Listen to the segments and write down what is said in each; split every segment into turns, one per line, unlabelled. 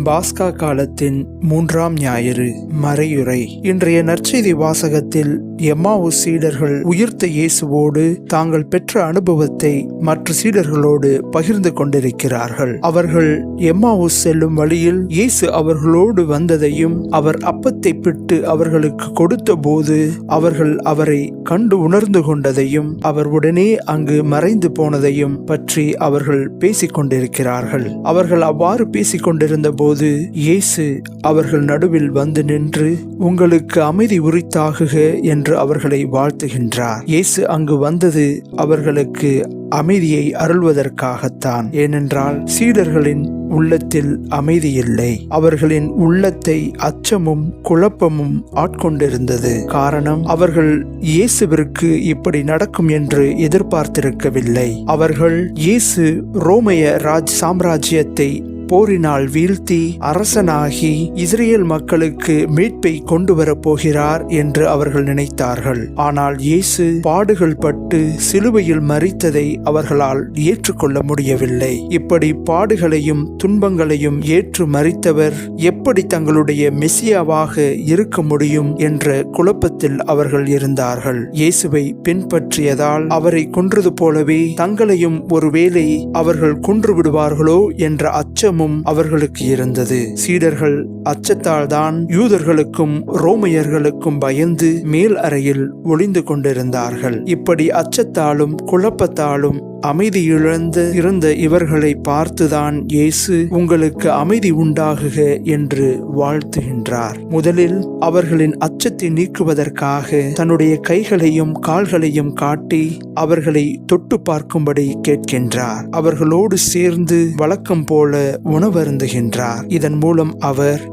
பாஸ்கா காலத்தின் 3ஆம் ஞாயிறு மறையுரை. இன்றைய நற்செய்தி வாசகத்தில் எம்மாவுஸ் சீடர்கள் உயிர்த்த இயேசுவோடு தாங்கள் பெற்ற அனுபவத்தை மற்ற சீடர்களோடு பகிர்ந்து கொண்டிருக்கிறார்கள். அவர்கள் எம்மாவுஸ் செல்லும் வழியில் இயேசு அவர்களோடு வந்ததையும் அவர் அப்பத்தை பிட்டு அவர்களுக்கு கொடுத்த போது அவர்கள் அவரை கண்டு உணர்ந்து கொண்டதையும் அவர் உடனே அங்கு மறைந்து போனதையும் பற்றி அவர்கள் பேசிக் கொண்டிருக்கிறார்கள். அவர்கள் அவ்வாறு பேசிக் கொண்டிருந்த போது இயேசு அவர்கள் நடுவில் வந்து நின்று, உங்களுக்கு அமைதி உரித்தாகுக என்று அவர்களை வாழ்த்துகின்றார். இயேசு அங்கு வந்தது அவர்களுக்கு அமைதியை அருள்வதற்காகத்தான். ஏனென்றால் சீடர்களின் உள்ளத்தில் அமைதி இல்லை. அவர்களின் உள்ளத்தை அச்சமும் குழப்பமும் ஆட்கொண்டிருந்தது. காரணம், அவர்கள் இயேசுவிற்கு இப்படி நடக்கும் என்று எதிர்பார்த்திருக்கவில்லை. அவர்கள் இயேசு ரோமைய சாம்ராஜ்யத்தை போரினால் வீழ்த்தி அரசனாகி இஸ்ரேல் மக்களுக்கு மீட்பை கொண்டு வரப் போகிறார் என்று அவர்கள் நினைத்தார்கள். ஆனால் இயேசு பாடுகள் பட்டு சிலுவையில் மரித்ததை அவர்களால் ஏற்றுக்கொள்ள முடியவில்லை. இப்படி பாடுகளையும் துன்பங்களையும் ஏற்று மரித்தவர் எப்படி தங்களுடைய மெசியாவாக இருக்க முடியும் என்ற குழப்பத்தில் அவர்கள் இருந்தார்கள். இயேசுவை பின்பற்றியதால் அவரை கொன்றது போலவே தங்களையும் ஒருவேளை அவர்கள் கொன்று விடுவார்களோ என்ற அச்சமும் அவர்களுக்கு இருந்தது. சீடர்கள் அச்சத்தால் தான் யூதர்களுக்கும் ரோமையர்களுக்கும் பயந்து மேல் அறையில் ஒளிந்து கொண்டிருந்தார்கள். இப்படி அச்சத்தாலும் குழப்பத்தாலும் அமைதி இழந்து இருந்த இவர்களை பார்த்துதான் இயேசு உங்களுக்கு அமைதி உண்டாகுக என்று வாழ்த்துகின்றார். முதலில் அவர்களின் அச்சத்தை நீக்குவதற்காக தன்னுடைய கைகளையும் கால்களையும் காட்டி அவர்களை தொட்டு பார்க்கும்படி கேட்கின்றார். அவர்களோடு சேர்ந்து வழக்கம் போல உணவருந்துகின்றார். இதன் மூலம்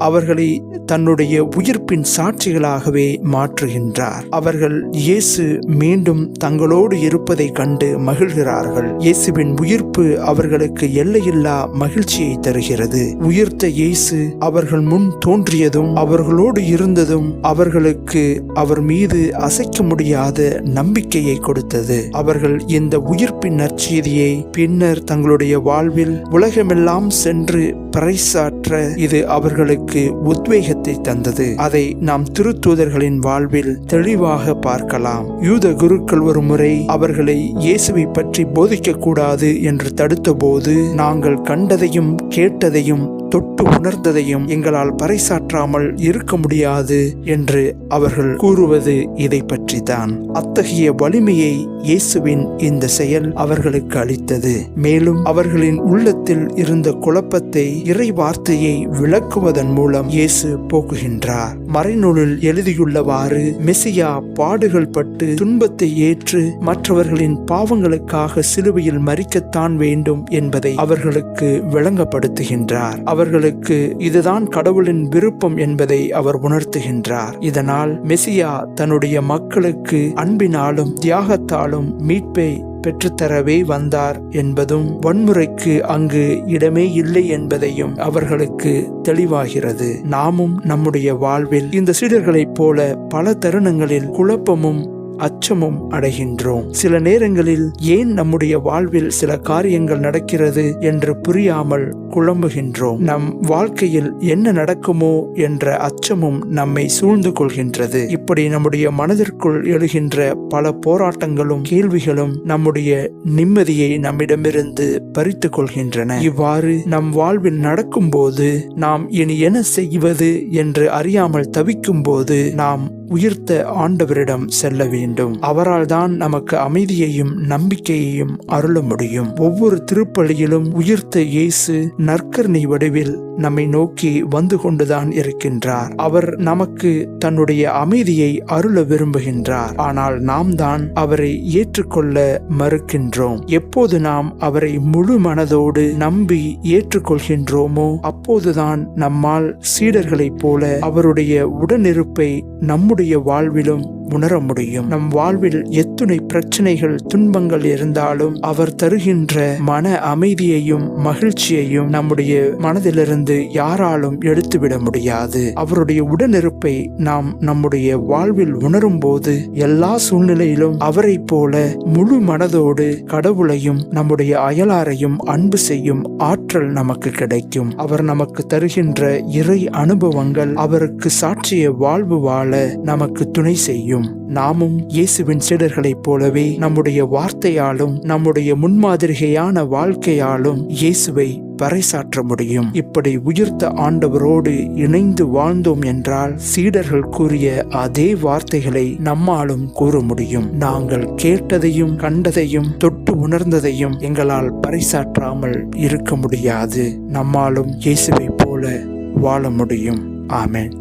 அவர்களை தன்னுடைய உயிர்ப்பின் சாட்சிகளாகவே மாற்றுகின்றார். அவர்கள் இயேசு மீண்டும் தங்களோடு இருப்பதை கண்டு மகிழ்கிறார்கள். இயேசுவின் உயிர்ப்பு அவர்களுக்கு எல்லையில்லா மகிழ்ச்சியை தருகிறது. உயிர்த்த இயேசு அவர்கள் முன் தோன்றியதும் அவர்களோடு இருந்ததும் அவர்களுக்கு அவர் மீது அசைக்க முடியாத நம்பிக்கையை கொடுத்தது. அவர்கள் இந்த உயிர்ப்பின் நற்செய்தியை பின்னர் தங்களுடைய வாழ்வில் உலகமெல்லாம் சென்று பறைசாற்ற இது அவர்களுக்கு உத்வேகத்தை தந்தது. அதை நாம் திருத்தூதர்களின் வாழ்வில் தெளிவாக பார்க்கலாம். யூத குருக்கள் ஒரு முறை அவர்களை இயேசுவை பற்றி போதிக்க கூடாது என்று தடுத்த போது, நாங்கள் கண்டதையும் கேட்டதையும் தொட்டு உணர்ந்ததையும் எங்களால் பறைசாற்றாமல் இருக்க முடியாது என்று அவர்கள் கூறுவது இதை பற்றிதான். அத்தகைய வலிமையை இயேசுவின் இந்த செயல் அவர்களுக்கு அளித்தது. மேலும் அவர்களின் உள்ளத்தில் இருந்த குழப்பத்தை இறை வார்த்தையை விளக்குவதன் மூலம் இயேசு போக்குகின்றார். மறைநூலில் எழுதியுள்ளவாறு மெசியா பாடுகள் பட்டு துன்பத்தை ஏற்று மற்றவர்களின் பாவங்களுக்காக சிலுவையில் மரிக்கத்தான் வேண்டும் என்பதை அவர்களுக்கு விளங்கப்படுத்துகின்றார். அவர்களுக்கு இதுதான் கடவுளின் விருப்பம் என்பதை அவர் உணர்த்துகின்றார். இதனால் மெசியா தன்னுடைய மக்களுக்கு அன்பினாலும் தியாகத்தாலும் மீட்பை பெற்றுத்தரவே வந்தார் என்பதும் வன்முறைக்கு அங்கு இடமே இல்லை என்பதையும் அவர்களுக்கு தெளிவாகிறது. நாமும் நம்முடைய வாழ்வில் இந்த சீடர்களைப் போல பல தருணங்களில் குழப்பமும் அச்சமும் அடைகின்றோம். சில நேரங்களில் ஏன் நம்முடைய வாழ்வில் சில காரியங்கள் நடக்கிறது என்று புரியாமல் குழம்புகின்றோம். நம் வாழ்க்கையில் என்ன நடக்குமோ என்ற அச்சமும் நம்மை சூழ்ந்து கொள்கின்றது. இப்படி நம்முடைய மனதிற்குள் எழுகின்ற பல போராட்டங்களும் கேள்விகளும் நம்முடைய நிம்மதியை நம்மிடமிருந்து பறித்து கொள்கின்றன. இவ்வாறு நம் வாழ்வில் நடக்கும் போது நாம் இனி என்ன செய்வது என்று அறியாமல் தவிக்கும் போது நாம் உயிர்த்த ஆண்டவரிடம் செல்ல வேண்டும். அவரால் தான் நமக்கு அமைதியையும் நம்பிக்கையையும் அருள முடியும். ஒவ்வொரு திருப்பலியிலும் உயிர்த்த இயேசு நற்கருணை வடிவில் நம்மை நோக்கி வந்து கொண்டுதான் இருக்கின்றார். அவர் நமக்கு தன்னுடைய அமைதியை அருள விரும்புகின்றார். ஆனால் நாம் தான் அவரை ஏற்றுக்கொள்ள மறுக்கின்றோம். எப்போது நாம் அவரை முழு மனதோடு நம்பி ஏற்றுக்கொள்கின்றோமோ அப்போதுதான் நம்மால் சீடர்களைப் போல அவருடைய உடனிருப்பை நம்முடைய வாழ்விலும் உணர முடியும். நம் வாழ்வில் எத்துணை பிரச்சனைகள் துன்பங்கள் இருந்தாலும் அவர் தருகின்ற மன அமைதியையும் மகிழ்ச்சியையும் நம்முடைய மனதிலிருந்து யாராலும் எடுத்துவிட முடியாது. அவருடைய உடனிருப்பை நாம் நம்முடைய வாழ்வில் உணரும் போது எல்லா சூழ்நிலையிலும் அவரை போல முழு மனதோடு கடவுளையும் நம்முடைய அயலாரையும் அன்பு செய்யும் ஆற்றல் நமக்கு கிடைக்கும். அவர் நமக்கு தருகின்ற இறை அனுபவங்கள் அவருக்கு சாட்சிய வாழ்வு வாழ நமக்கு துணை செய்யும். நாமும் இயேசுவின் சீடர்களைப் போலவே நம்முடைய வார்த்தையாலும் நம்முடைய முன்மாதிரியான வாழ்க்கையாலும் இயேசுவை பறைசாற்ற முடியும். இப்படி உயிர்த்த ஆண்டவரோடு இணைந்து வாழ்ந்தோம் என்றால் சீடர்கள் கூறிய அதே வார்த்தைகளை நம்மாலும் கூற முடியும். நாங்கள் கேட்டதையும் கண்டதையும் தொட்டு உணர்ந்ததையும் எங்களால் பறைசாற்றாமல் இருக்க முடியாது. நம்மாலும் இயேசுவை போல வாழ முடியும். ஆமென்.